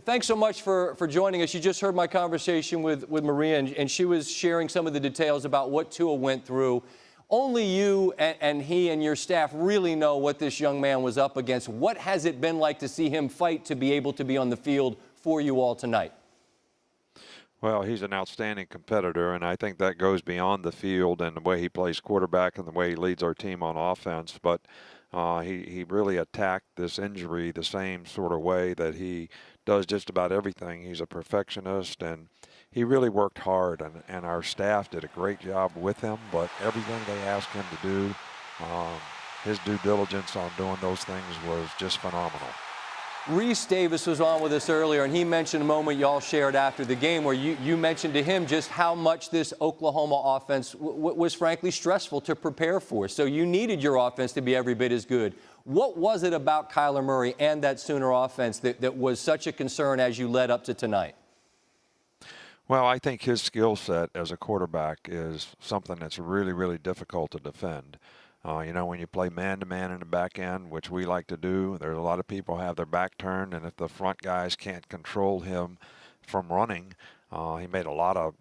thanks so much for joining us. You just heard my conversation with Maria, and she was sharing some of the details about what Tua went through. Only you and he and your staff really know what this young man was up against. What has it been like to see him fight to be able to be on the field for you all tonight? Well, he's an outstanding competitor, and I think that goes beyond the field and the way he plays quarterback and the way he leads our team on offense. But he really attacked this injury the same sort of way that he does just about everything. He's a perfectionist, and he really worked hard, and our staff did a great job with him. But everything they asked him to do, his due diligence on doing those things was just phenomenal. Reese Davis was on with us earlier, and he mentioned a moment y'all shared after the game where you mentioned to him just how much this Oklahoma offense was frankly stressful to prepare for. So you needed your offense to be every bit as good. What was it about Kyler Murray and that Sooner offense that was such a concern as you led up to tonight? Well, I think his skill set as a quarterback is something that's really, really difficult to defend. You know, when you play man-to-man in the back end, which we like to do, there's a lot of people have their back turned, and if the front guys can't control him from running, he made a lot of,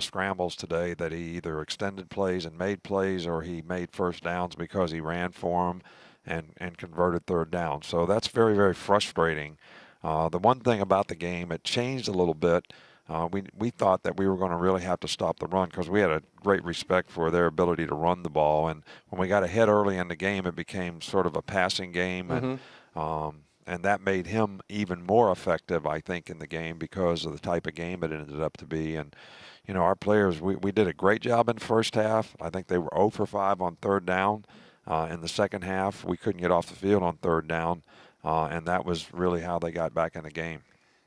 scrambles today that he either extended plays and made plays, or he made first downs because he ran for them and converted third down. So that's very, very frustrating. The one thing about the game, it changed a little bit. We thought that we were going to really have to stop the run because we had a great respect for their ability to run the ball. And when we got ahead early in the game, it became sort of a passing game. And that made him even more effective, I think, in the game because of the type of game it ended up to be. And, our players, we did a great job in the first half. I think they were 0 for 5 on third down. In the second half, we couldn't get off the field on third down. And that was really how they got back in the game.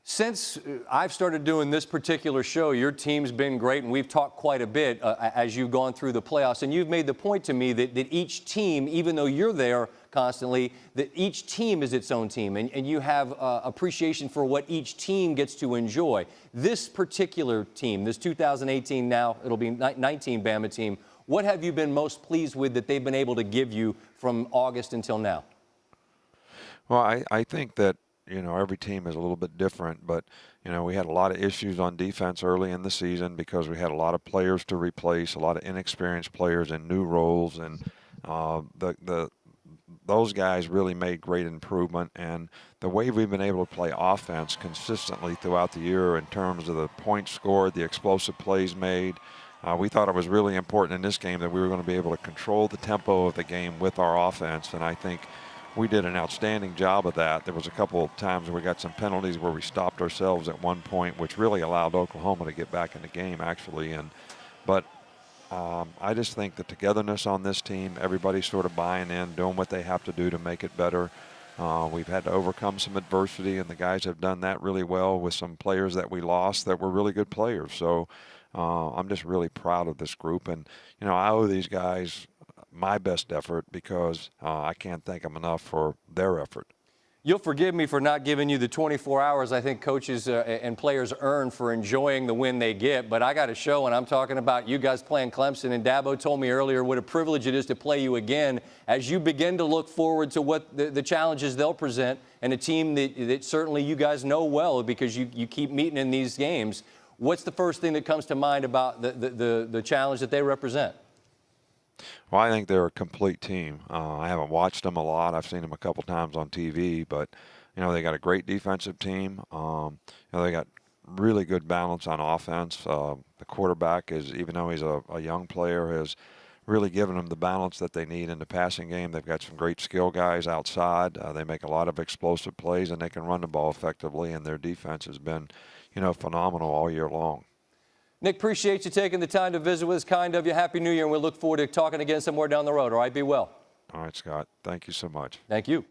Since I've started doing this particular show, your team's been great, and we've talked quite a bit as you've gone through the playoffs. And you've made the point to me that each team, even though you're there constantly, that each team is its own team, and you have appreciation for what each team gets to enjoy. This particular team, this 2018 now, it'll be 19 Bama team, what have you been most pleased with that they've been able to give you from August until now? Well, I think that every team is a little bit different, but, we had a lot of issues on defense early in the season because we had a lot of players to replace, a lot of inexperienced players in new roles, and those guys really made great improvement. And the way we've been able to play offense consistently throughout the year in terms of the points scored, the explosive plays made, we thought it was really important in this game that we were going to be able to control the tempo of the game with our offense, and I think we did an outstanding job of that. There was a couple of times where we got some penalties where we stopped ourselves at one point, which really allowed Oklahoma to get back in the game, actually. But I just think the togetherness on this team, everybody's sort of buying in, doing what they have to do to make it better. We've had to overcome some adversity, and the guys have done that really well with some players that we lost that were really good players. So I'm just really proud of this group. And, I owe these guys my best effort because I can't thank them enough for their effort. You'll forgive me for not giving you the 24 hours I think coaches and players earn for enjoying the win they get, but I got a show, and I'm talking about you guys playing Clemson, and Dabo told me earlier what a privilege it is to play you again as you begin to look forward to what the challenges they'll present, and a team that certainly you guys know well because you keep meeting in these games. What's the first thing that comes to mind about the challenge that they represent? Well, I think they're a complete team. I haven't watched them a lot. I've seen them a couple times on TV, but they got a great defensive team. They got really good balance on offense. The quarterback is, even though he's a young player, has really given them the balance that they need in the passing game. They've got some great skill guys outside. They make a lot of explosive plays, and they can run the ball effectively. And their defense has been, phenomenal all year long. Nick, appreciate you taking the time to visit with us. Kind of you. Happy New Year, and we look forward to talking again somewhere down the road. All right, be well. All right, Scott. Thank you so much. Thank you.